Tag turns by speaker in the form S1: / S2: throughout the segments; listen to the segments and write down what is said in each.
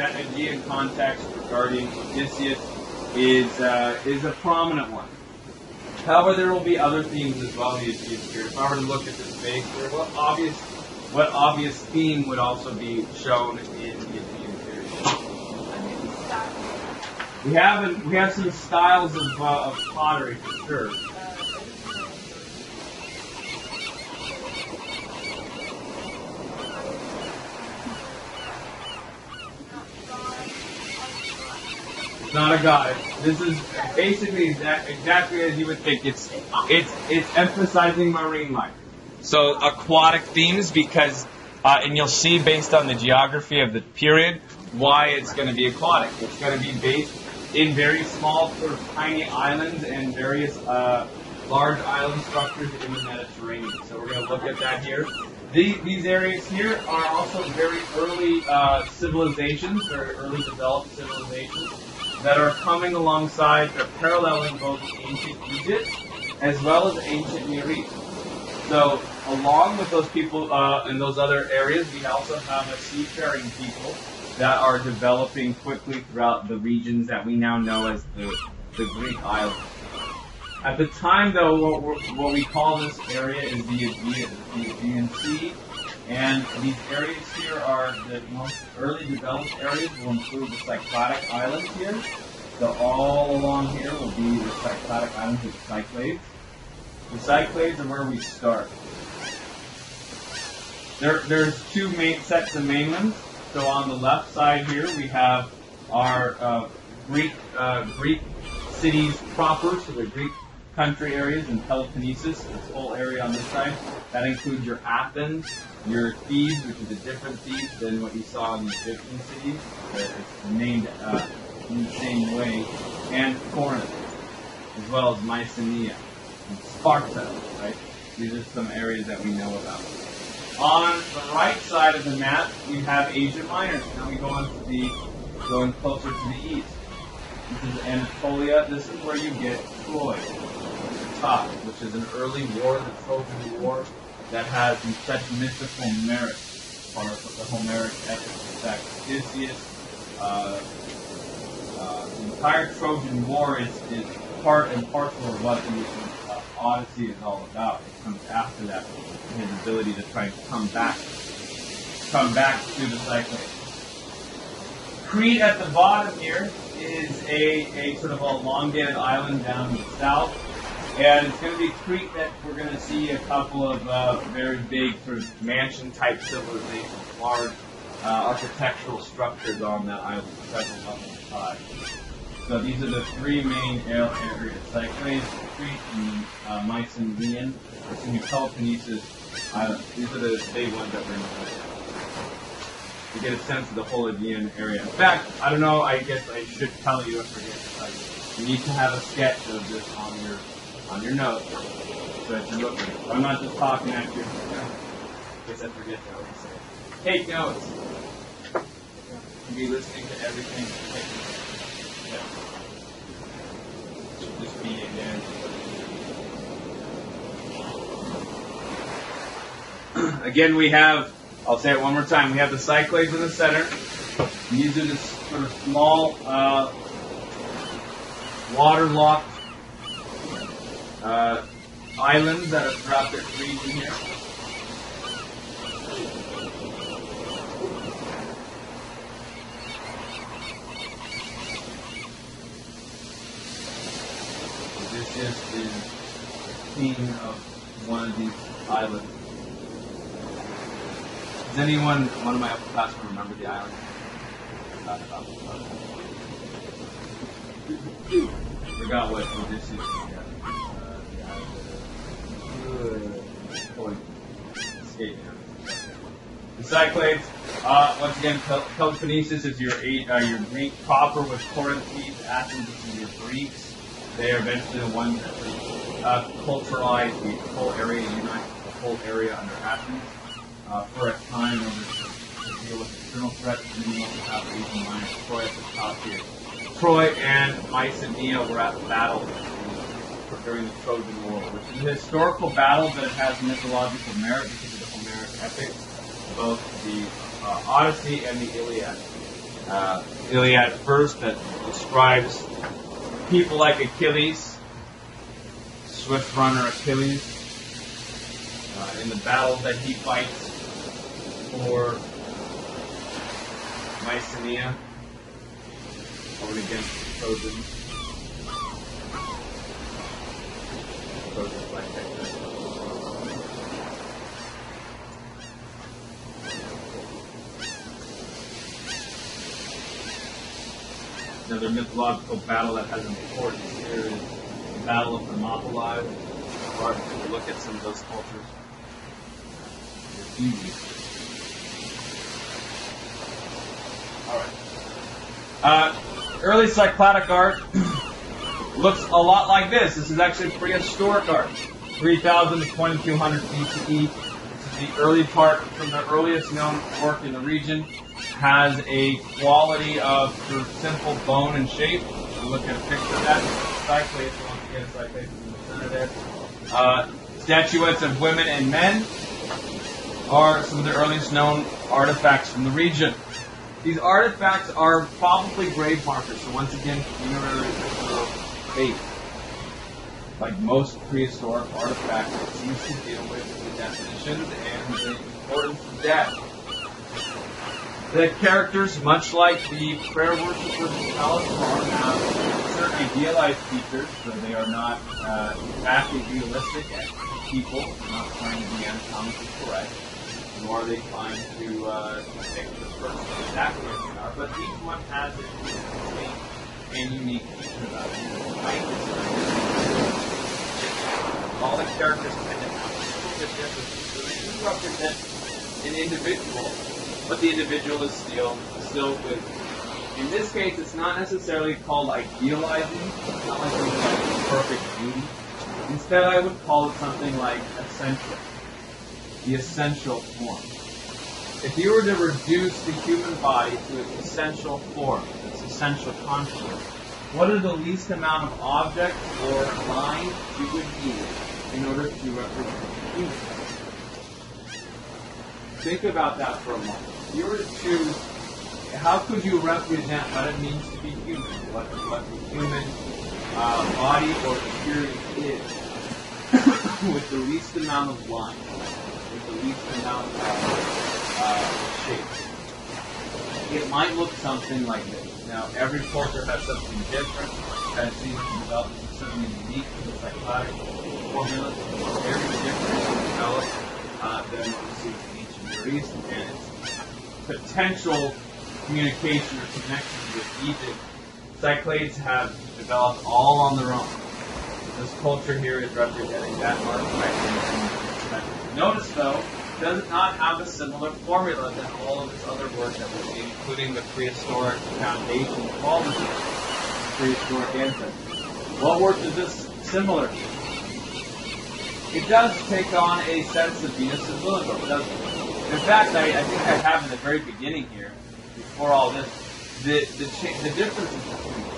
S1: that Aegean context regarding Odysseus is a prominent one. However, there will be other themes as well in the Aegean period. If I were to look at this base here, what obvious theme would also be shown in the Aegean period? We have some styles of pottery for sure. Not a god. This is basically exactly as you would think. It's emphasizing marine life. So aquatic themes, because and you'll see based on the geography of the period why it's going to be aquatic. It's going to be based in very small, sort of tiny islands and various large island structures in the Mediterranean. So we're going to look at that here. These areas here are also very early civilizations, very early developed civilizations, that are coming alongside, they're paralleling both ancient Egypt as well as ancient Near East. So along with those people in those other areas, we also have a seafaring people that are developing quickly throughout the regions that we now know as the Greek islands. At the time, though, what we call this area is the Aegean Sea. And these areas here are the most early developed areas. Will include the Cycladic Islands here. So all along here will be the Cycladic Islands with Cyclades. The Cyclades are where we start. There's two main sets of mainlands. So on the left side here we have our Greek cities proper, so the Greek country areas in Peloponnesus, this whole area on this side. That includes your Athens, your Thebes, which is a different Thebes than what you saw in the Egyptian cities. It's named in the same way. And Corinth, as well as Mycenae and Sparta, right? These are some areas that we know about. On the right side of the map, we have Asia Minor. Now we go on to going closer to the east. This is Anatolia. This is where you get Troy, the top, which is an early war, the Trojan War, that has such mythical merit, part of the Homeric epic. In fact, Odysseus, the entire Trojan War is part and parcel of what the Odyssey is all about. It comes after that, his ability to try and come back to the Cyclades. Crete at the bottom here is a sort of elongated island down in the south. And it's going to be Crete that we're going to see a couple of very big sort of mansion-type civilizations, large architectural structures on that island, several up on the side. So these are the three main areas: Cyclades, Crete, and Mycenaean, Peloponnesus islands. These are the big ones that we're going to look at to get a sense of the whole Aegean area. In fact, I don't know, I guess I should tell you, I forget to tell you, you need to have a sketch of this on your notes so that you look at it. I'm not just talking at you. I guess I forget to always say. Take notes. You'll be listening to everything. Take notes. Yeah. Should just be again. Again, we have, I'll say it one more time, we have the Cyclades in the center. These are the sort of small waterlocked islands that are throughout this region here. Odysseus is king of one of these islands. Does anyone, one of my upperclassmen, remember the island? Forgot what Odysseus is. The Cyclades, once again, Peloponnesus is your Greek proper with Corinth, Athens is your Greeks. They are eventually the ones that culturalize the whole area, unite the whole area under Athens. For a time, in order to deal with external threats, and then you also have Aegean Minor, Troy at the top here. Troy and Mycenae were at battle during the Trojan War, which is a historical battle, but it has mythological merit because of the Homeric epics, both the Odyssey and the Iliad. Iliad first that describes people like Achilles, swift runner Achilles, in the battle that he fights for Mycenae over against the Trojans. Trojans like Hector. Another mythological battle that has importance here is the Battle of Thermopylae. Or if you look at some of those cultures, it's easy. All right. Early Cycladic art looks a lot like this. This is actually prehistoric art, 3000 to 2200 BCE. This is the early part from the earliest known work in the region. Has a quality of sort of simple bone and shape. You look at a picture of that. Cyclades, once again, cyclades in the center there. Statuettes of women and men are some of the earliest known artifacts from the region. These artifacts are probably grave markers. So once again, funerary faith. Like most prehistoric artifacts, it seems to deal with the definitions and the importance of death. The characters, much like the prayer worshippers in Palace Farm, have certain idealized features, so they are not vastly realistic as people, not trying to be anatomically correct, nor are they trying to depict the person exactly as they are, but each one has a distinct and unique feature about it. All the characters tend to have a little bit different, so they do represent an individual, but the individual is still with. In this case, it's not necessarily called idealizing. It's not like it's like perfect beauty. Instead, I would call it something like essential. The essential form. If you were to reduce the human body to its essential form, its essential contour, what are the least amount of objects or lines you would need in order to represent human? Think about that for a moment. If you were to choose, how could you represent what it means to be human, what the human body or experience is, with the least amount of lines, with the least amount of shape? It might look something like this. Now, every culture has something different, has seems to develop something unique to the Cycladic formula, very different to develop than what we see in ancient Near East, and its potential communication or connection with Egypt. Cyclades have developed all on their own. This culture here is representing that artifact. Notice, though, it does not have a similar formula than all of this other work that we see, including the prehistoric foundation of all the prehistoric ancestors. What work is this similar to? It does take on a sense of Venus and Lilith, doesn't it? In fact, I think I have in the very beginning here, before all this, the differences between them.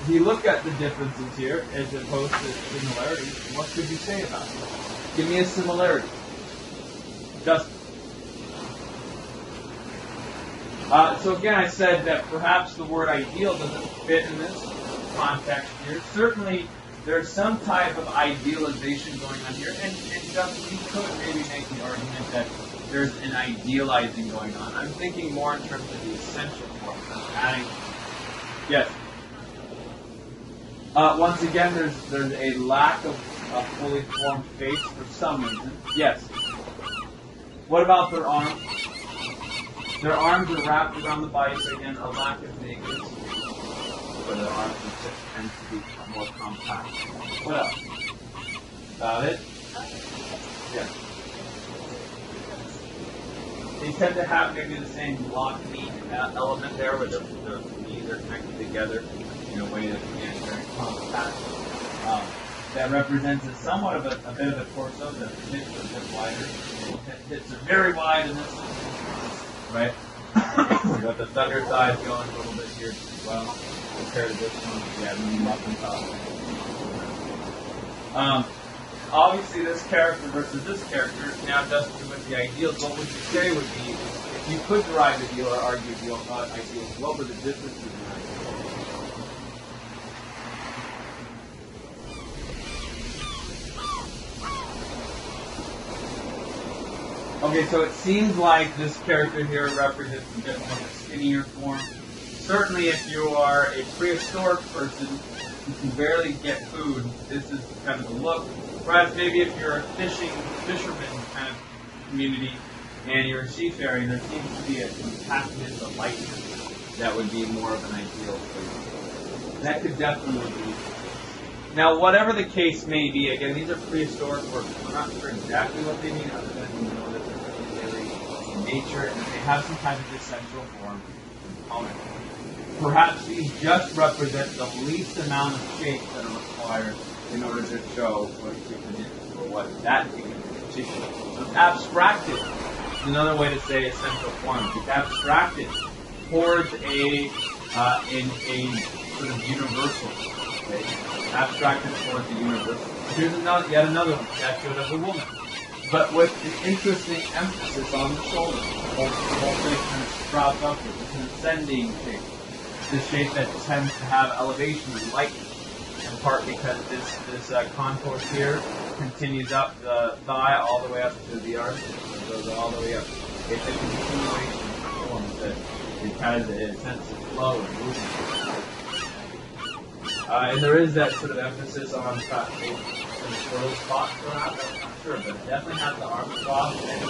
S1: If you look at the differences here as opposed to similarities, what could you say about it? Give me a similarity. Justin. So again, I said that perhaps the word ideal doesn't fit in this context here. Certainly, there's some type of idealization going on here, and Justin, you could maybe make the argument that there's an idealizing going on. I'm thinking more in terms of the essential form. Adding, yes. Once again, there's a lack of a fully formed face for some reason. Yes. What about their arms? Their arms are wrapped around the body, so again, a lack of nakedness. But their arms tend to be more compact. What else? About it? Yes. They tend to have maybe the same block knee element there, where the knees are connected together in a way that again is very compact. That represents somewhat of a bit of a torso. The hips are a bit wider. The hips are very wide in this, right? We got the thunder thighs going a little bit here as well, compared to this one. Yeah, the knee up on top. Obviously, this character versus this character now doesn't do with the ideals. What would you say would be You could derive ideal or argue ideal, not ideal as well, but the difference is not. Okay, so it seems like this character here represents a bit more of a skinnier form. Certainly if you are a prehistoric person who can barely get food, this is kind of the look. Whereas maybe if you're a fisherman kind of community and you're a seafaring, there seems to be a compactness, a lightness that would be more of an ideal for you. That could definitely be. Now, whatever the case may be, again, these are prehistoric works. We're not sure exactly what they mean, other than we know that they're very in nature and they have some kind of essential form component. Perhaps these just represent the least amount of shapes that are required in order to show what a chicken is, or what that chicken is. So it's abstracted is another way to say essential form. It's abstracted towards a sort of universal. Okay? Abstracted towards the universal. Here's yet another one, statue of a woman. But with an interesting emphasis on the shoulder. The whole thing kind of sprouts upwards. It's an ascending shape. This shape that tends to have elevation and lightness. In part because this contour here continues up the thigh all the way up to the arch. It goes all the way up. It's a continuation of the form that it has a sense of flow and movement. And there is that sort of emphasis on perhaps some curl spot, perhaps, I'm not sure, but it definitely has the arm cross and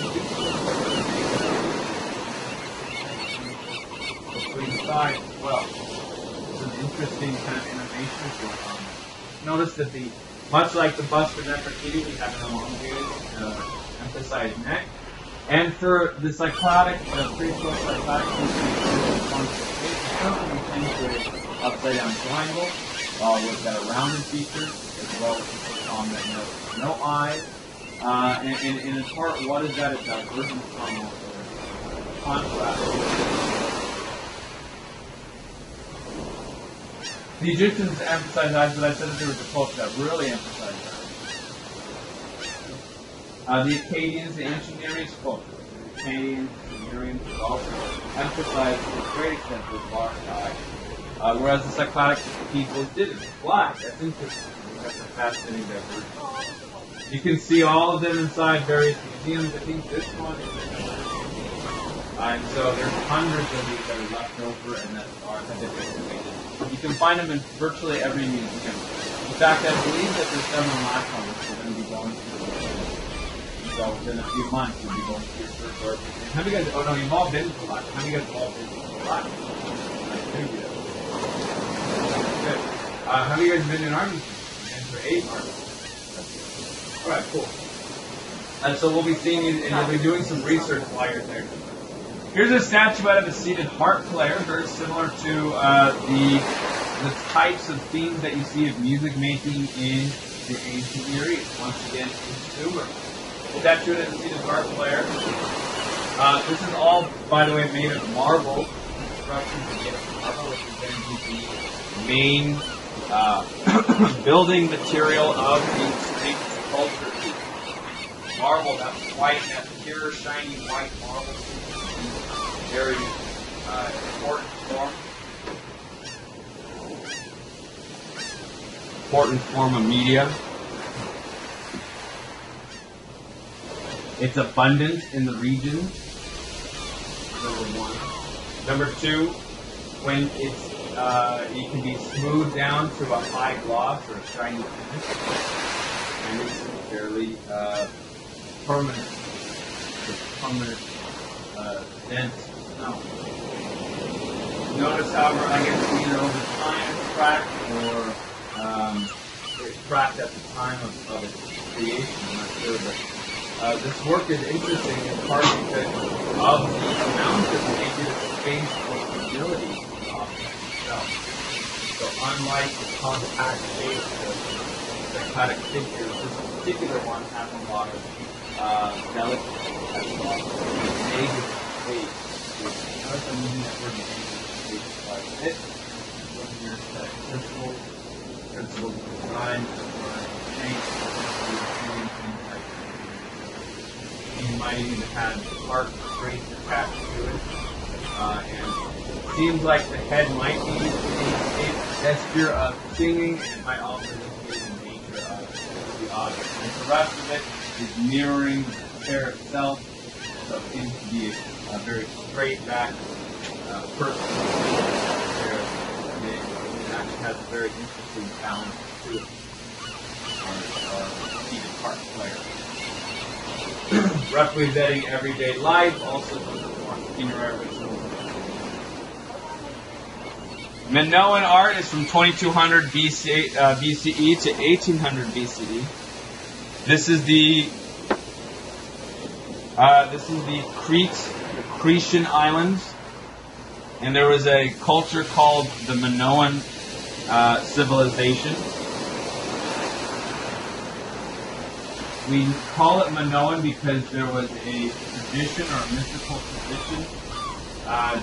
S1: between the thighs as well. Some interesting kind of innovations going on. Notice that much like the bust of Nefertiti, we have an elongated, emphasized neck. And for the cyclotic, prehistoric cyclotic, we tend to upside down triangle, with that rounded feature, as well as the prominent no eyes. And in part, what is that? It's divergent from contrast. The Egyptians emphasized eyes, but I said that there was a culture that really emphasized eyes. The Aegeans, the ancient Near East culture, the Aegeans, the Sumerians also emphasized to a great extent with large eyes, whereas the cyclotic people didn't. Why? That's interesting. That's a fascinating divergence. You can see all of them inside various museums. I think this one is and so there's hundreds of these that are left over and that have been excavated. You can find them in virtually every museum. In fact, I believe that there's several last ones we're going to be going through. So within a few months, you'll be going through your first art museum. How many guys? Oh no, you've all been to the last. How many guys have all been to the last? Good. How many guys have been in art museum? And for 8 art museums. All right, cool. And so we'll be seeing you, and you'll be doing some research while you're there. Here's a statue out of a seated harp player, very similar to the types of themes that you see of music making in the ancient Near East. Once again, in Sumer. Statue out of a seated harp player. This is all, by the way, made of marble. Construction is made of marble, which is going to be the main building material of the ancient culture. Marble, that white, that pure, shiny white marble. Very important form of media. It's abundant in the region. Number 1. Number 2, when it's it can be smoothed down to a high gloss or a shiny finish, and it's fairly permanent. It's permanent, dense. No. Notice, however, I guess either over time it's cracked or it's cracked at the time of its creation. I'm not sure, but this work is interesting in part because of the amount of negative space or stability of the object itself. So unlike the compact shape of cyclotic figures, this particular one has a lot of delicate negative space. Notice I'm using that word negative space quite a bit. Look here at principles of design, change, you might even have part strings attached to it. And it seems like the head might be a gesture of singing, and it might also indicate the nature of the object. And the rest of it is mirroring the chair itself, so it seems to be a very straight back person. It actually has a very interesting balance to it. Our seated part player. Representing everyday life, also funerary rituals. Minoan art is from 2200 BCE to 1800 BCE. This is the Crete, the Cretan islands, and there was a culture called the Minoan civilization. We call it Minoan because there was a tradition or a mystical tradition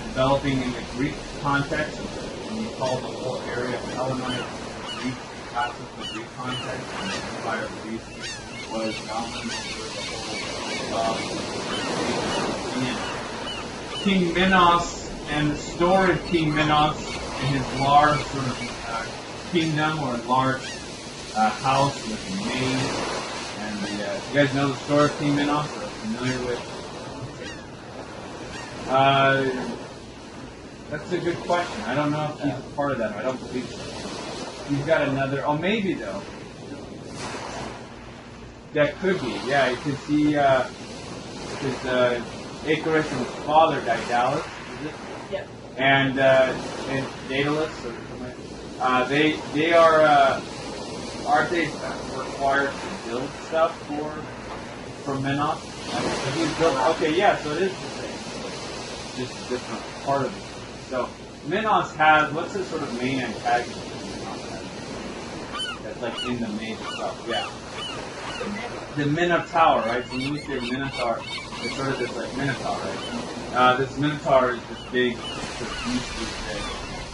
S1: developing in the Greek context, and we call the whole area of Hellenized Greek, classical Greek context, and the Empire of Greece was dominant over the whole King Minos, and the story of King Minos and his large sort of kingdom or large house with a maze. And you guys know the story of King Minos? Or familiar with? That's a good question. I don't know if he's a part of that. I don't believe so. He's got another. Oh, maybe though. That could be. Yeah, you could see because Icarus and his father, Daedalus, is it?
S2: Yeah.
S1: And Daedalus, or something. They are aren't they required to build stuff for Minos? Okay, yeah, so it is the same. Just a different part of it. So Minos has, what's the sort of main antagonist that Minos has? That's like in the main stuff, yeah. The Minotaur, right? So when we say Minotaur, it's sort of this like Minotaur, right? This Minotaur is this big, sort of beastly thing.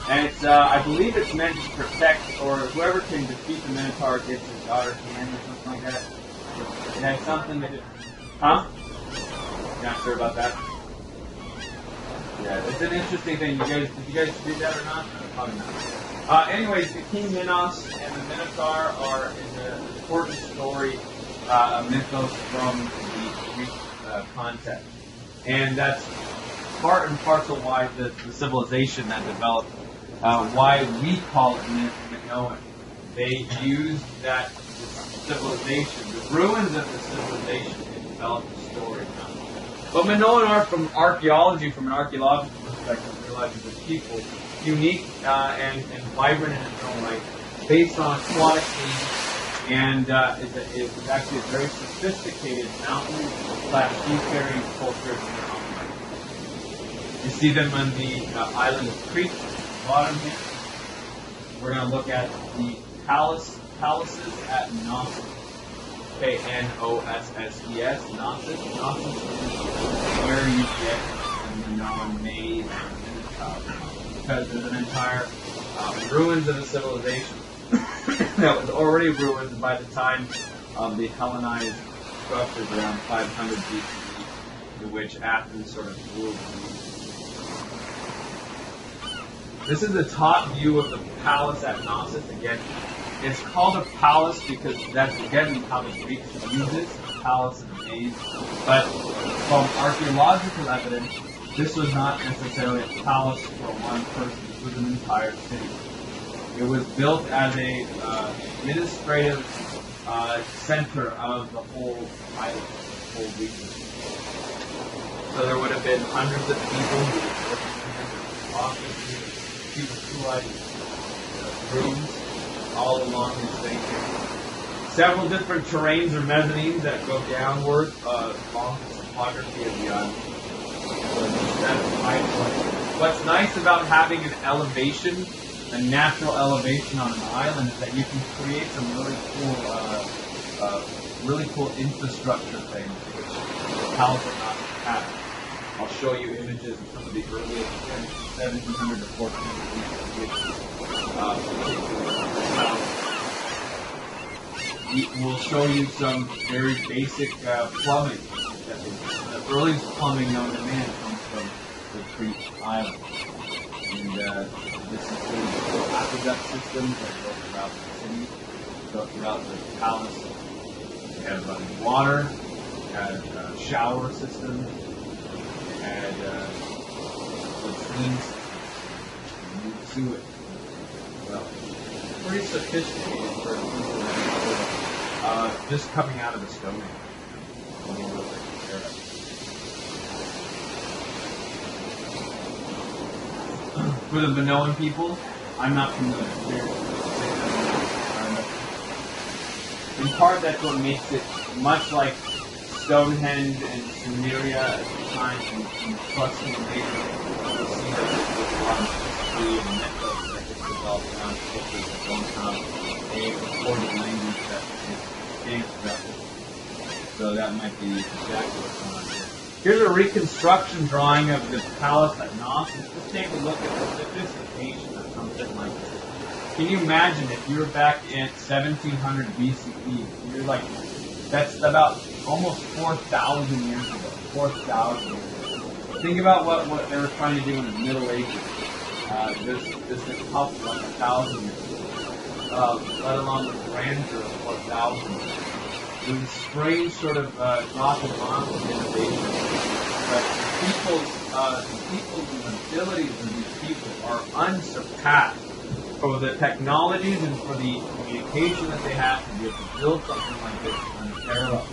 S1: And it's, I believe it's meant to protect, or whoever can defeat the Minotaur gets his daughter's hand or something like that. It has something to do. Huh? You're not sure about that? Yeah, it's an interesting thing. Did you guys read that or not? No, probably not. Anyways, the King Minos and the Minotaur is an important story, a mythos from the Greek context. And that's part and parcel why the civilization that developed, why we call it Minoan. They used that civilization, the ruins of the civilization, to develop the story. But Minoan art, from an archaeological perspective, realizes that people unique and vibrant in its own right, based on aquatic themes, and is actually a very sophisticated mountain/seafaring culture in their own right. You see them on the island of Crete, at the bottom here. We're going to look at the palaces at Knossos. K-N-O-S-S-E-S, Knossos. Knossos is where you get the Minoan maze and Minotaur, because there's an entire ruins of a civilization that was already ruined by the time of the Hellenized structures around 500 BCE, to which Athens sort of ruled. This is the top view of the palace at Knossos. Again, it's called a palace because that's, again, how the Greeks used it, a palace and a maze. But from archaeological evidence, this was not necessarily a palace for one person. This was an entire city. It was built as a administrative center of the whole island, the whole region. So there would have been hundreds of people who were working in offices, rooms, all along this thing here. Several different terrains or mezzanines that go downward along the topography of the island. So that's the high point. What's nice about having an elevation, a natural elevation on an island, is that you can create some really cool infrastructure things, which the palace would not have. I'll show you images of some of the earliest 1700 to 1400 BC. We'll show you some very basic plumbing that earliest plumbing known to man comes from the Crete Island. And this includes aqueduct systems that go throughout the city, go throughout the palace. They had running water, they had shower systems, they had latrines, and moved sewage. Well, pretty sophisticated for people just coming out of the Stone Age. For the Minoan people, I'm not familiar. In part, that's what makes it much like Stonehenge and Sumeria at the time, and trusting the nation. You see that there's a lot of history and networks that gets developed around cultures that don't have a recorded language that is stands. So that might be exactly what's going on here. Here's a reconstruction drawing of the palace at Knossos. Just take a look at the sophistication of something like this. Can you imagine if you were back in 1700 BCE? You're like, that's about almost 4,000 years ago. 4,000 years ago. Think about what they were trying to do in the Middle Ages. This is tough like 1,000 years ago. Let alone the grandeur of 4,000 years ago. It was a strange sort of knock-and-on of innovation. But the people's abilities of these people are unsurpassed for the technologies and for the communication that they have to be able to build something like this is unparalleled.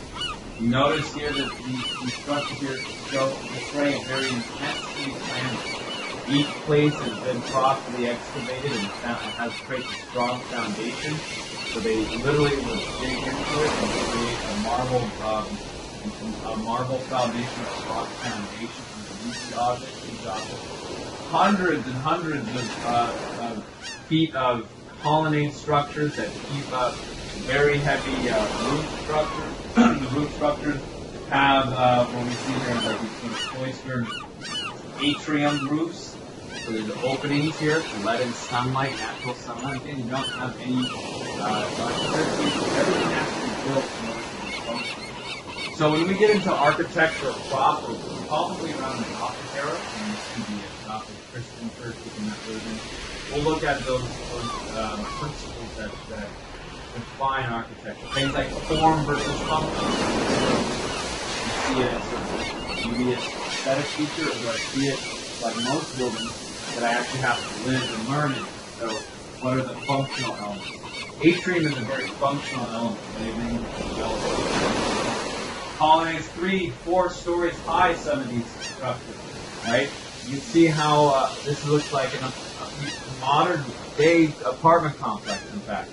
S1: You notice here that these structures here portray a very intensely planned. Each place has been properly excavated and has created a strong foundation. So they literally would dig into it and create a marble foundation, a rock foundation underneath the object. These objects, hundreds and hundreds of feet of colonnade structures that keep up very heavy roof structures. The roof structures have what we see here, like these sort of cloistered atrium roofs. So there's openings here to let in sunlight, natural sunlight. Again, you don't have any electricity. Everything has to be built in order to be functional. So when we get into architecture proper, probably around the Gothic era, and you see the Gothic Christian church within that building, we'll look at those principles that define architecture. Things like form versus function. You see it as sort of maybe it's aesthetic feature, or do I see it like most buildings that I actually have to live and learn in? So what are the functional elements? Atrium is a very functional element. Colonnades 3, 4 stories high, some of these structures, right? You can see how this looks like in a modern day apartment complex, in fact.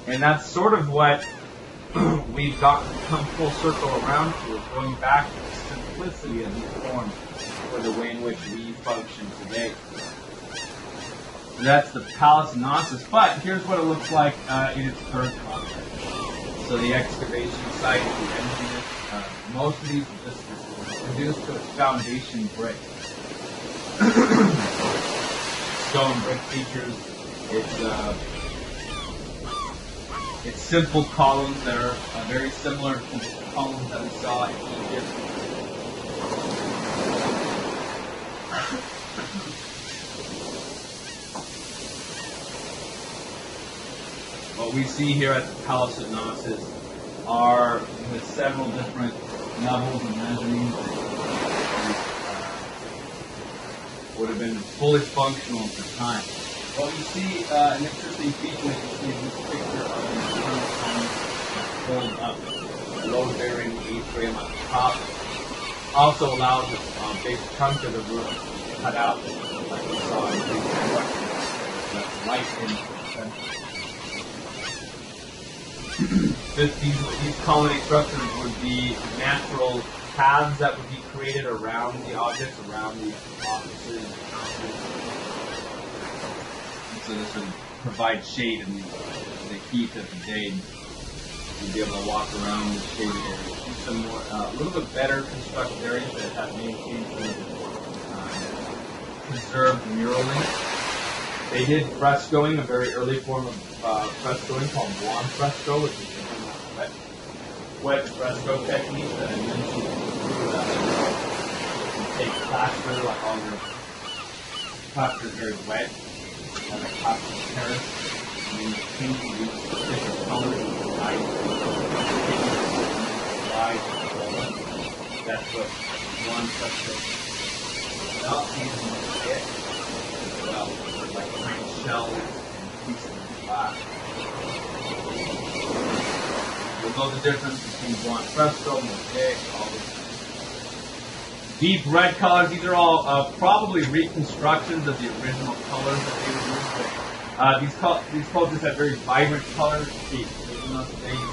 S1: And that's sort of what we've gotten to come full circle around to, is going back to the simplicity of these forms for the way in which we function today. That's the Palace of Knossos, but here's what it looks like in its current context. So the excavation site, the engineers, most of these are just reduced to its foundation brick. Stone brick features its simple columns that are very similar to the columns that we saw in Egypt. What we see here at the Palace of Knossos are with several different levels of measurements would have been fully functional at the time. What we see, an interesting feature is this picture of the internal column that's pulled up, a load-bearing atrium at the top. Also allows a big chunk of the roof to be cut out, like we saw in the construction, that's right in the center. These colony structures would be natural paths that would be created around the objects, around the offices and houses. And so this would provide shade in the heat of the day. You'd be able to walk around the shaded areas. Some more, a little bit better constructed areas that have maintained preserved muraling. They did frescoing, a very early form of frescoing called buon fresco, which is a wet fresco technique that I mentioned before. take plaster, like all your plaster is very wet, and like plaster Paris, and then you paint it with different colors and light. That's what one such thing. Without using it as well, like tiny shells and pieces of glass. You'll know the difference between bronze fresco, mosaic, all this. Deep red colors, these are all probably reconstructions of the original colors that they were used. These cultures have very vibrant colors. Today you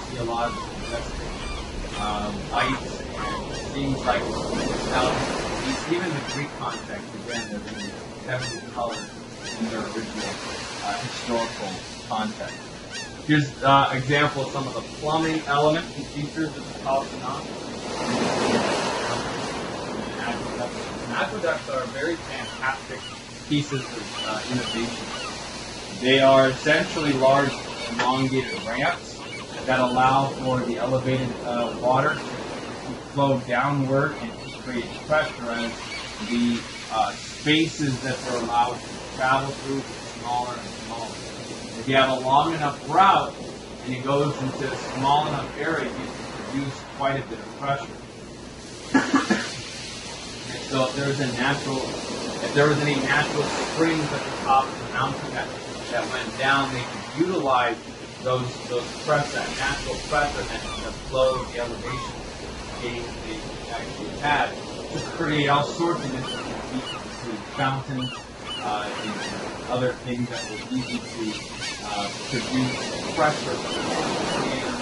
S1: see a lot of lights, and it seems like even the Greek context, again, they're really heavily colored in their original historical context. Here's an example of some of the plumbing elements and features of the Coliseum. Aqueducts are very fantastic pieces of innovation. They are essentially large, elongated ramps that allow for the elevated water to flow downward and to create pressure as the spaces that they're allowed to travel through get smaller and smaller. If you have a long enough route and it goes into a small enough area, you can produce quite a bit of pressure. So if there was any natural springs at the top of the mountain that went down, they could utilize those pressure, that natural pressure that flow of the elevation gains they actually had to create all sorts of interesting features, including fountains and other things that were easy to produce pressure and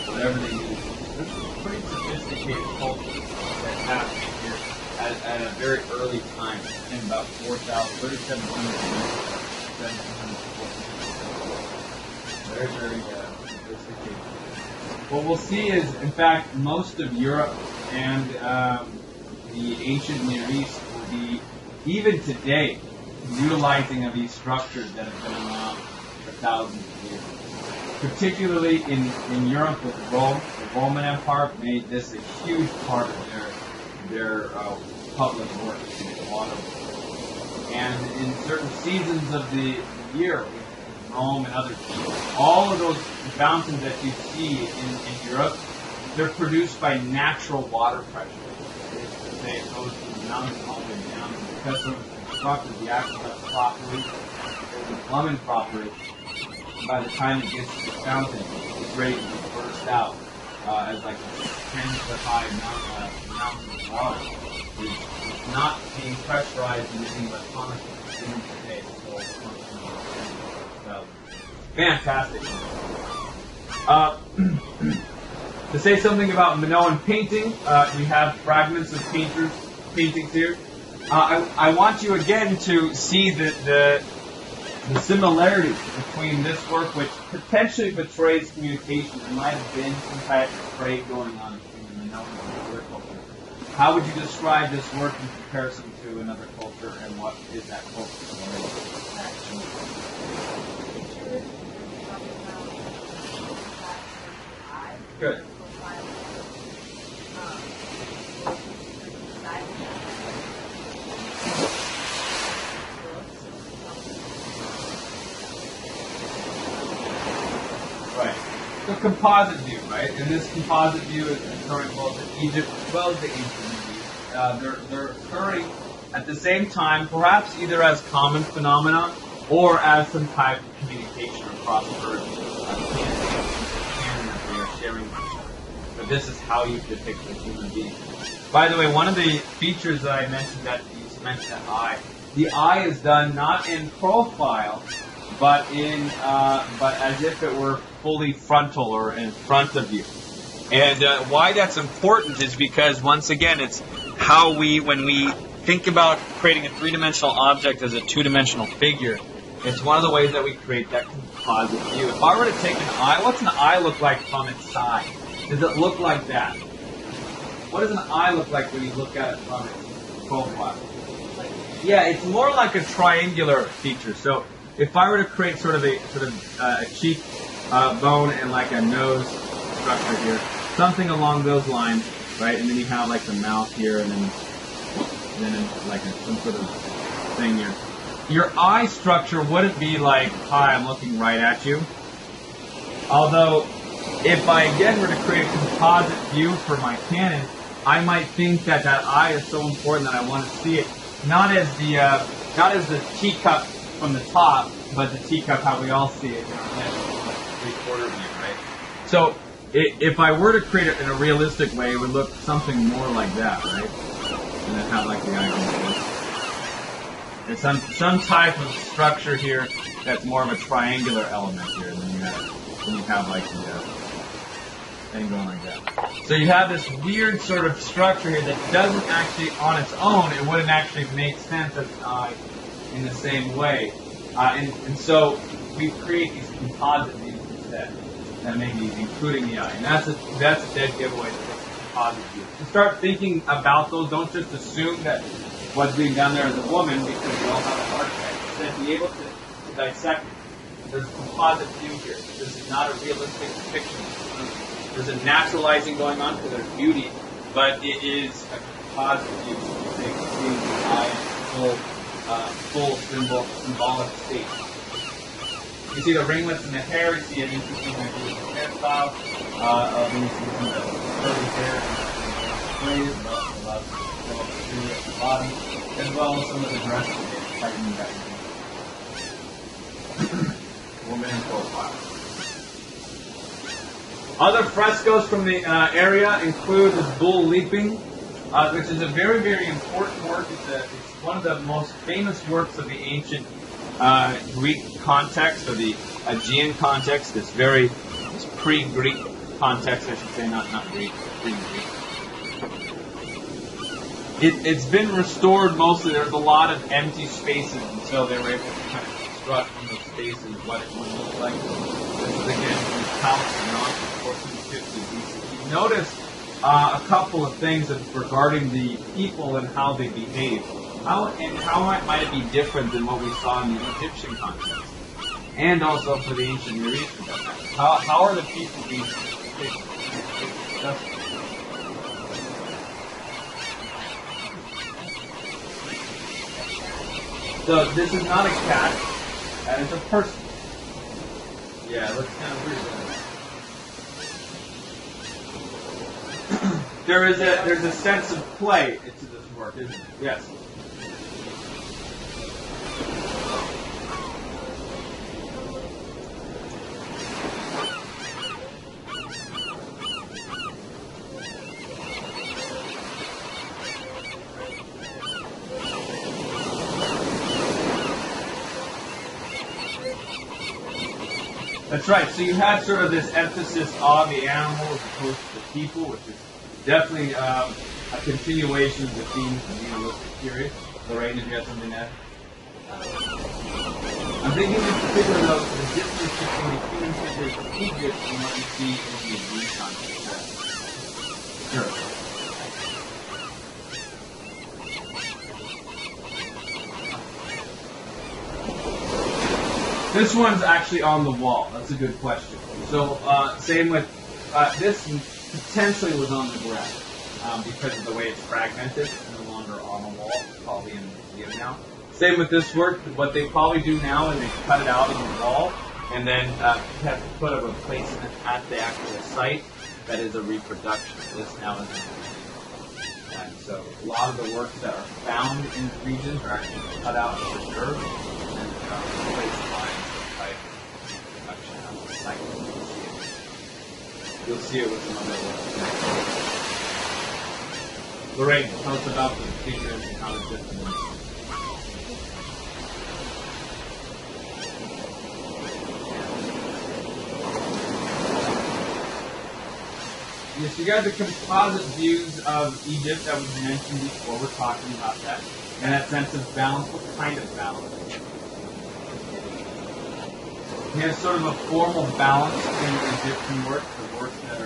S1: whatever they needed. This is a pretty sophisticated culture that happened here at a very early time, in about 3,700 years. Very, very sophisticated. What we'll see is, in fact, most of Europe and the ancient Near East will be, even today, utilizing of these structures that have been around for thousands of years. Particularly in Europe with Rome, the Roman Empire made this a huge part of their public work in water. And in certain seasons of the year, Rome and others, all of those fountains that you see in Europe, they're produced by natural water pressure. It goes from the mountain all the way down. And because it was constructed, the aqueduct properly, the plumbing properly, by the time it gets to the fountain, it's ready to be burst out as like a 10-foot high mountain of water. It's not being pressurized in anything but conical today. So, fantastic. To say something about Minoan painting, we have fragments of paintings here. I want you again to see the similarities between this work, which potentially betrays communication. There might have been some type of trade going on between the Minoan and other culture. How would you describe this work in comparison to another culture, and what is that culture? Good. Right. The composite view, right? And this composite view is occurring both in Egypt as well as the ancient Near East. They're occurring at the same time, perhaps either as common phenomena or as some type of communication or cross-current that they are sharing with each other. But this is how you depict a human being. By the way, one of the features that I mentioned that you mentioned that eye, the eye is done not in profile, but as if it were fully frontal or in front of you. And why that's important is because, once again, it's how when we think about creating a three-dimensional object as a two-dimensional figure, it's one of the ways that we create that composite view. If I were to take an eye, what's an eye look like from its side? Does it look like that? What does an eye look like when you look at it from its profile? Yeah, it's more like a triangular feature. So if I were to create sort of a cheek bone and like a nose structure here, something along those lines, right? And then you have like the mouth here, and then than like some sort of thing here. Your eye structure wouldn't be like, hi, I'm looking right at you. Although, if I again were to create a composite view for my cannon, I might think that that eye is so important that I want to see it not as the teacup from the top, but the teacup how we all see it in our head, like three-quarter view, right? So if I were to create it in a realistic way, it would look something more like that, right? And then have like the eye going like this. There's some type of structure here that's more of a triangular element here, and then you have like the thing going like that. So you have this weird sort of structure here that doesn't actually, on its own, it wouldn't actually make sense as an eye in the same way. And so we create these composite views instead, that maybe including the eye. And that's a dead giveaway to composite views. To start thinking about those, don't just assume that what's being done there is a woman because we all have an archetype. Instead, be able to dissect it. There's a composite view here. This is not a realistic depiction. There's a naturalizing going on because there's beauty, but it is a composite view. So you see the eye full symbolic state. You see the ringlets in the hair. You see an interesting hairstyle. You see some of the curly hair and braids, at the bottom, as well as some of the dress tightening that woman in profile. Other frescoes from the area include this bull leaping, which is a very, very important work. It's one of the most famous works of the ancient Greek context, or the Aegean context, this pre-Greek context, I should say, not Greek, pre-Greek. It's been restored mostly. There's a lot of empty spaces, and so they were able to kind of construct from those spaces what it would look like. This is again from House Not 1450 BC. You notice a couple of things regarding the people and how they behave. How might it be different than what we saw in the Egyptian context, and also for the ancient Near East? How are the people being treated? So this is not a cat, it's a person. Yeah, it looks kind of weird. There's a sense of play to this work, isn't it? Yes. That's right. So you have sort of this emphasis on the animal as opposed to the people, which is definitely a continuation of the themes of the Neolithic period. Lorraine, did you have something to add? I'm thinking in particular, though, the difference between the human figures of Egypt and what you see in the Aegean context. Sure. This one's actually on the wall. That's a good question. So, same with this potentially was on the ground because of the way it's fragmented. It's no longer on the wall. It's probably in the museum now. Same with this work. What they probably do now is they cut it out on the wall and then have to put a replacement at the actual site that is a reproduction. This now is. And so a lot of the works that are found in regions are actually cut out and preserved and replaced by you'll see it with some other work. Lorraine, tell us about the figures and how it's different. Yes, you got the composite views of Egypt that was mentioned before. We're talking about that. And that sense of balance. What kind of balance? We have sort of a formal balance in Egyptian work, the works that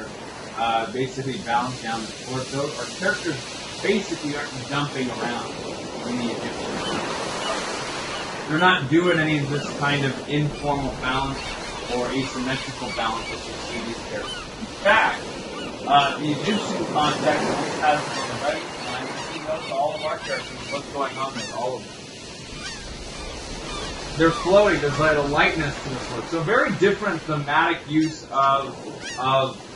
S1: are basically balanced down the torso. Our characters basically aren't jumping around in the Egyptian work. They're not doing any of this kind of informal balance or asymmetrical balance that you see these characters. In fact, the Egyptian context always has on the right side, you see notice all of our characters, what's going on with all of them. They're floating. There's like a lightness to this work. So very different thematic use of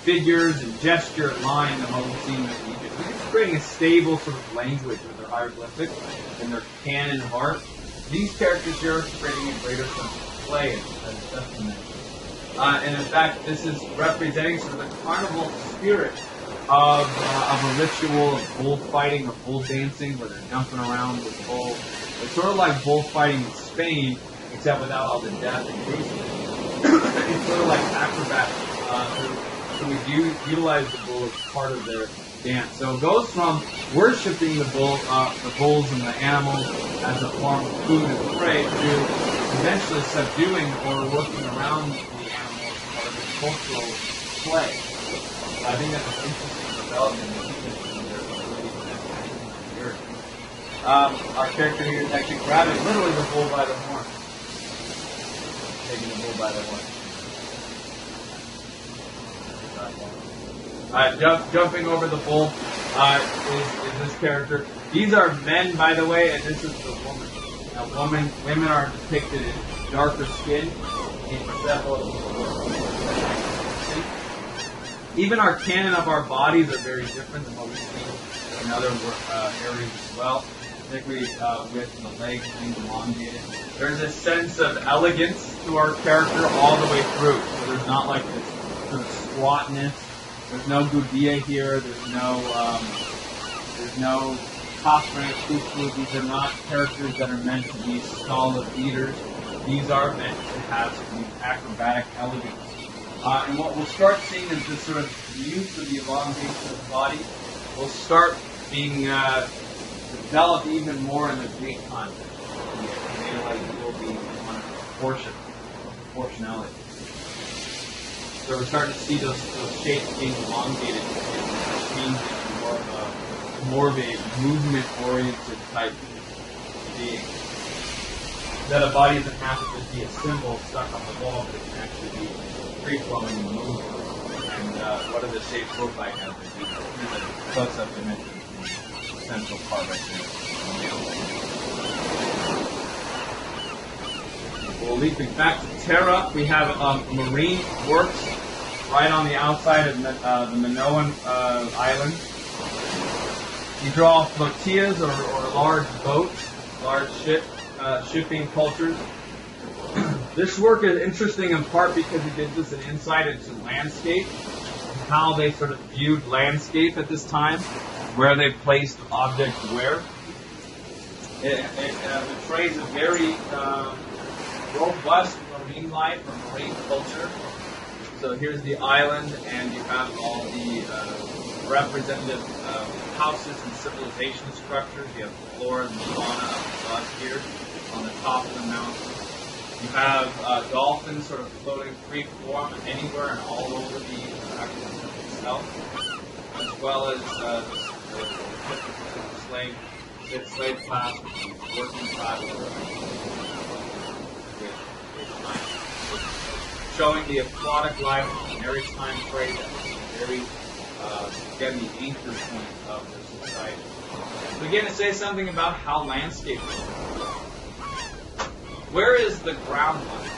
S1: figures and gesture and line than what we've seen in Egypt. We're just creating a stable sort of language with their hieroglyphics and their canon of art. These characters here are creating a greater sense of play, as Stefan mentioned. And in fact, this is representing sort of the carnival spirit of a ritual of bullfighting or bull dancing, where they're jumping around with bulls. It's sort of like bullfighting in Spain, except without all the death and gruesome. It's sort of like acrobatics. So we do utilize the bull as part of their dance. So it goes from worshiping the bulls and the animals as a form of food and prey to eventually subduing or working around the animals as part of the cultural play. So I think that's an interesting development. Our character here is actually grabbing literally the bull by the horn. Taking the bull by the horn. Jumping over the bull is this character. These are men, by the way, and this is the woman. Now, women are depicted in darker skin in several. Even our canon of our bodies are very different than what we see in other areas as well, particularly with the legs being elongated. There's a sense of elegance to our character all the way through. So there's not like this sort of squatness. There's no Goudia here. There's no Kafra, Kufu. These are not characters that are meant to be solid leaders. These are meant to have some acrobatic elegance. And what we'll start seeing is this sort of use of the elongation of the body will start being developed even more in the Greek context. It will be one of proportionality. So we're starting to see those shapes being elongated and changing more of a movement-oriented type being. That a body doesn't have to just be a symbol stuck on the wall, but it can actually be free-flowing and moving. And what do the shapes look like as they do? Here's a close-up image of the central part right there. Well, leaping back to Terra, we have marine works right on the outside of the Minoan island. You draw flotillas or large boats, large shipping cultures. This work is interesting in part because it gives us an insight into landscape, how they sort of viewed landscape at this time, where they placed objects where. It portrays a very robust marine life or marine culture. So here's the island, and you have all the representative houses and civilization structures. You have the flora and the fauna up here on the top of the mountain. You have dolphins sort of floating free form anywhere and all over the actual itself, as well as the slave class, working class, showing the aquatic life, the maritime trade, that was very, again, the anchor point of the society. So again, to say something about how landscape works. Where is the ground line?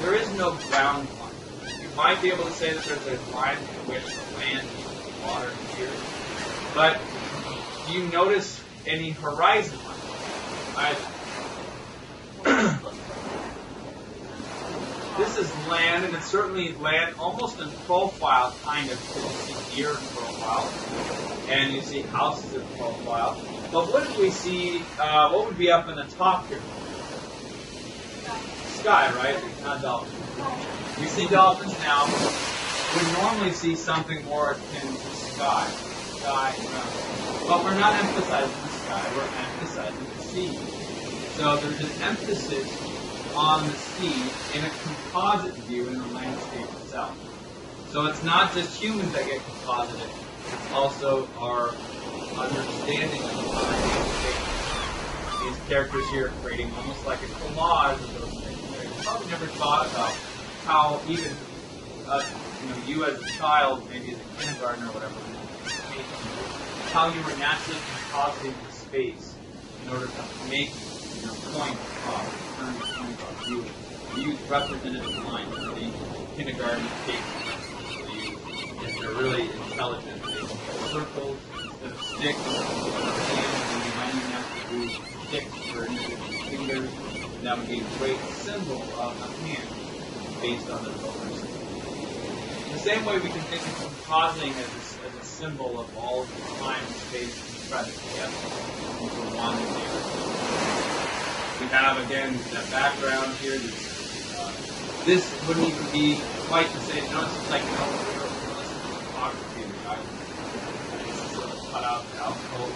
S1: There is no ground line. You might be able to say that there's a line in which the land meets the water here, but do you notice any horizon line? This is land, and it's certainly land almost in profile, kind of. You see deer in profile, and you see houses in profile. But what did we see? What would be up in the top here? Sky, right? Not dolphins. We see dolphins now. We normally see something more akin to sky. But we're not emphasizing the sky. We're emphasizing the sea. So there's an emphasis on the sea in a composite view in the landscape itself. So it's not just humans that get composited. It's also our understanding of the landscape. These characters here are creating almost like a collage of those things. You probably never thought about how even you as a child, maybe as a kindergartner or whatever, how you were naturally compositing the space in order to make your point across, turn your point across. You representative lines. So the kindergarten kids, if they're really intelligent, they use circles instead of sticks. And you might even have to do sticks for individual fingers. That would be a great symbol of a hand based on the motor system. In the same way, we can think of compositing as a symbol of all the time and space compressed together into one layer. We have, again, that background here. This wouldn't even be quite the same. Notice it's like no photography. This is sort of cut out the alcohol.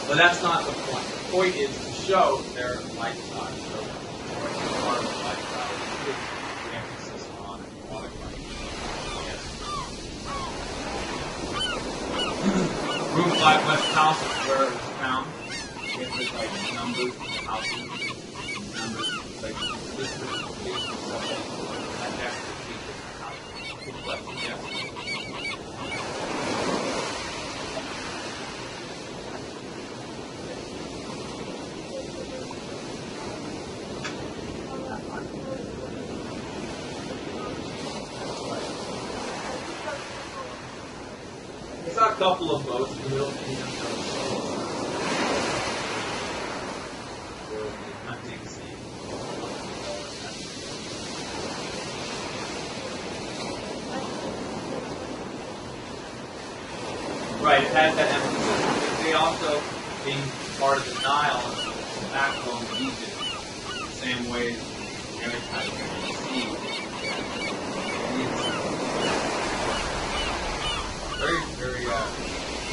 S1: But that's not the point. The point is to show their lifestyle. So part of the lifestyle is the emphasis on aquatic life. Yes. Room 5 West House is where it was found. It was like numbers of houses, numbers of places. This was the location of something that actually featured the house. Good question, yes. I saw a couple of boats in the Middle Kingdom. Hunting sea. Right, it had that emphasis. They also, being part of the Nile, the backbone of Egypt, the same way as every time you see. Very, very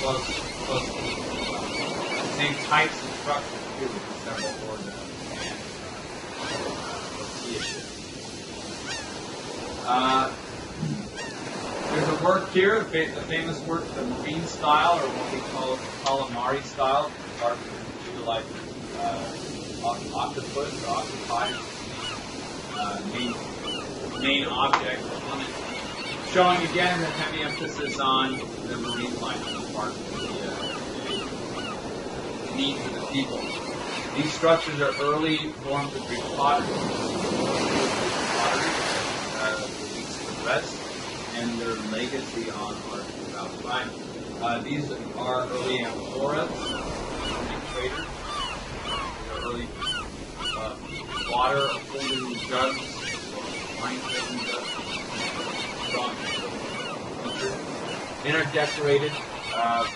S1: close. Same types of structures too, with several orders and there's a work here, the famous work, the marine style, or what we call the calamari style. It's hard to utilize octopus or octopi, main object on it. Showing again the heavy emphasis on the marine life as part of the needs of the people. These structures are early forms of Greek pottery, the rest, and their legacy on art throughout time. These are early amphoras, early craters. These are early water holding jugs, wine holding jugs. And are decorated,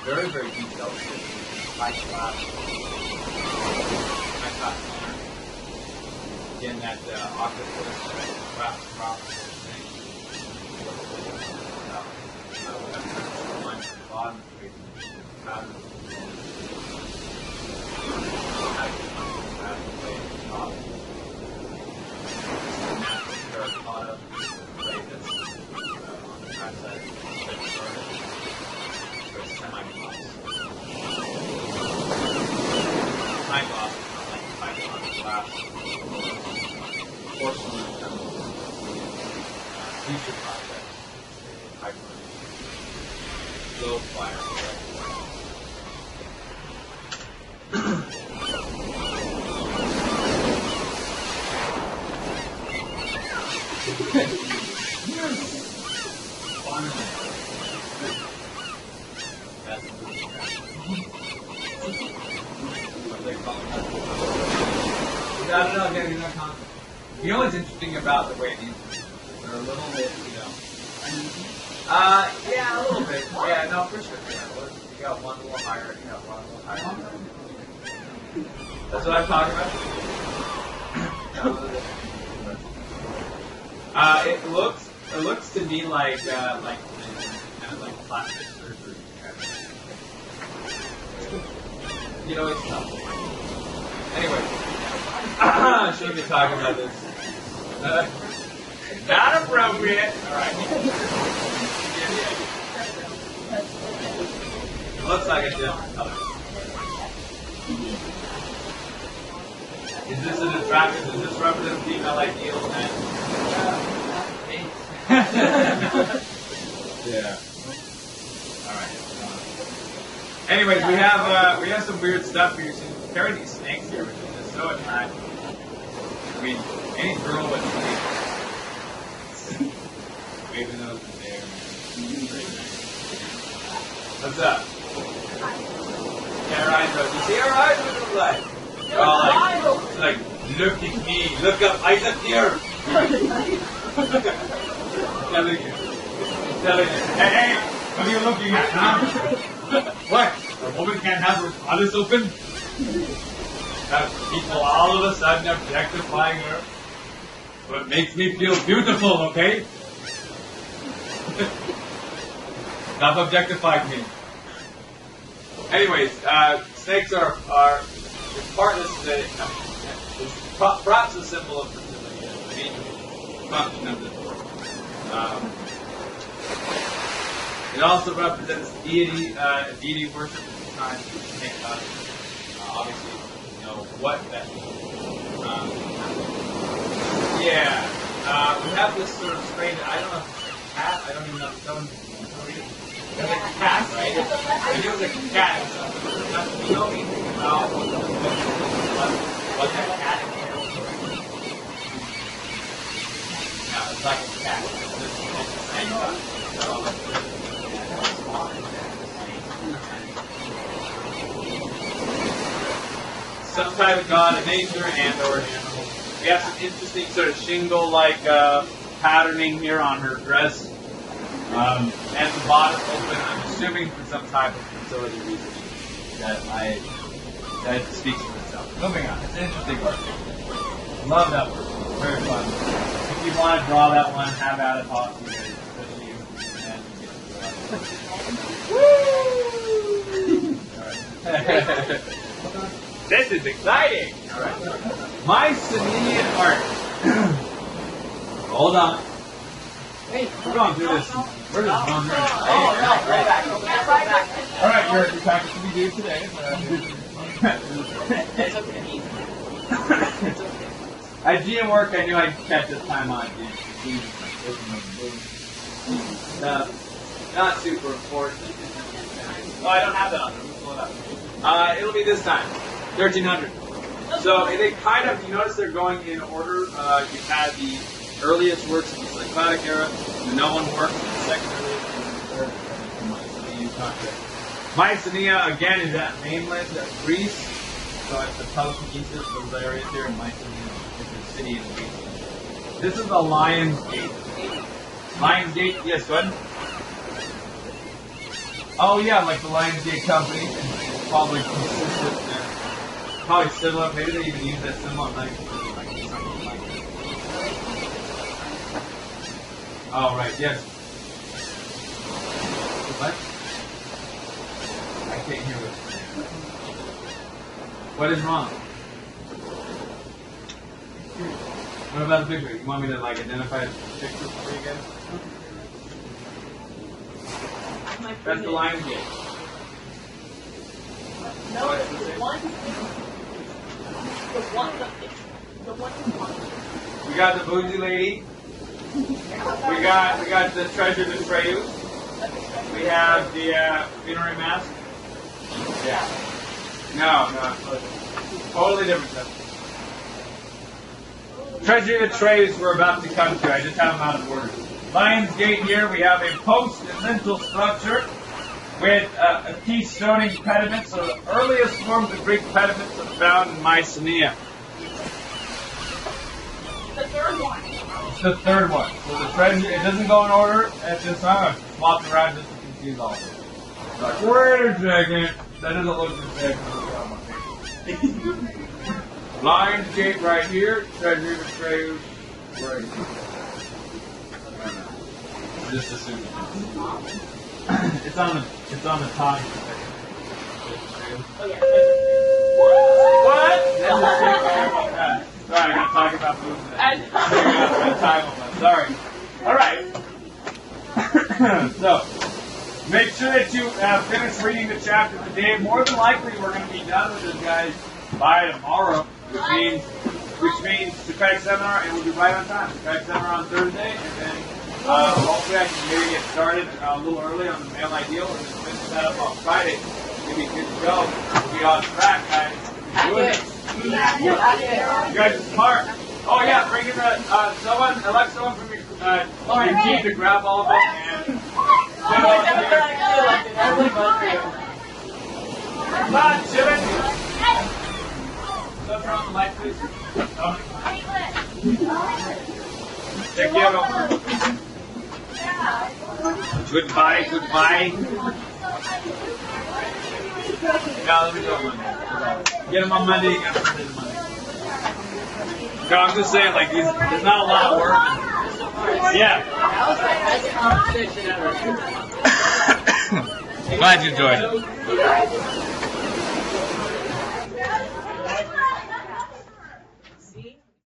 S1: very, very detailed, high class honor. Again, that octopus, rock thing. Line at the bottom, pattern. Terracotta, like this. Semi-gloss. High gloss is not like high gloss glass. Porcelain temples. Future projects. High gloss. Low fire. You know what's interesting about the way these are a little bit, yeah, a little bit. Yeah, no, for sure. Yeah, you got one a little higher, you got one a little higher. That's what I'm talking about. It looks to me like kind of like plastic surgery. It's tough. Anyway, I shouldn't be talking about this. Not appropriate. All right. Looks like a different color. Is this an attractive? Does this represent female ideals, man? Yeah. All right. Anyways, we have some weird stuff here. There are these snakes here, which is just so attractive. I mean, any girl would snake. Waving those in there. What's up? Yeah, her eyes are. You see her eyes? What look like? They're all like, look at me. Look up. Eyes up here. Telling you. Hey, what are you looking at, huh? What? A woman can't have her bodice open? People all of a sudden objectifying her. But it makes me feel beautiful, okay? Stop objectifying me. Anyways, snakes are partners today. It's perhaps a symbol of fertility. I mean, function of this. It also represents deity worship. It's not snake god. Obviously, you know what that means. We have this sort of strange. I don't know if it's a cat. I don't even know if someone. It's like a cat, right? If it was a cat, you know anything about what that cat is? No, it's like a cat. It's the same God. Some type of god of nature and or an animal. We have some interesting sort of shingle-like patterning here on her dress. And the bodice open, I'm assuming for some type of fertility reason that speaks for itself. Moving on. It's an interesting work. Love that work. Very fun. If you want to draw that one, have at it possibly. Especially you. And you get to do it. Alright. This is exciting! Alright. Mycenaean art. Hold on. Hey, we're going through this. We're just going through it. Alright, your practice will be due today. Aegean work, I knew I'd catch this time on Aegean. Not super important. Oh, I don't have that on there. Let me pull it up. It'll be this time. 1300. So they kind of, you notice they're going in order. You had the earliest works of the Cycladic era, the known works of the second earliest, and the third Mycenaean contract. Mycenae, again, is that mainland of Greece. So it's the Peloponnesus, those areas here, and Mycenae is the city in Greece. This is the Lion's Gate. Lion's Gate, yes, go ahead. Oh yeah, like the Lion's Gate Company. It's probably consistent there. Probably similar. Maybe they even use that symbol. Like something like it. Oh right, yes. What? I can't hear what you're saying. What is wrong? What about the picture? You want me to like identify the picture for you again? That's the Lion's Gate.
S2: No, it's the one.
S1: We got the bougie lady. We got the treasure to Atreus. We have the funerary mask. Yeah. No, totally different stuff. Treasure to Atreus we're about to come to. I just have them out of order. Lion's Gate here. We have a post and lintel structure with a keystoning pediment. So the earliest forms of Greek pediments are found in Mycenae.
S2: The third one.
S1: It's the third one. So the treasure, it doesn't go in order. It's just swapped around just to confuse all of it. Like, wait a second. That doesn't look exactly. Lion's Gate right here. Treasure to Atreus right here. Just assume. It's on the top.
S2: Oh, yeah.
S1: What? Sorry, I gotta talk about food today. Sorry. Alright. So, make sure that you finish reading the chapter today. More than likely, we're going to be done with this, guys, by tomorrow. which means the kayak seminar, and we'll be right on time. The kayak seminar on Thursday, and then hopefully I can maybe get started a little early on the mail ideal, and then finish that up on Friday. Maybe good to go. We'll be on track, guys. Good. You guys are smart. Oh yeah, bring in the someone, elect someone from your team to grab all of it and put it on here. Come on, chillin'. What's wrong, Mike, please? Check you out. Goodbye, goodbye. Yeah, let me go on Monday. Get him on Monday, you got him on Monday. No, I'm just saying, like, there's not a lot of work. Yeah.
S2: That was the best conversation ever.
S1: Glad you enjoyed it.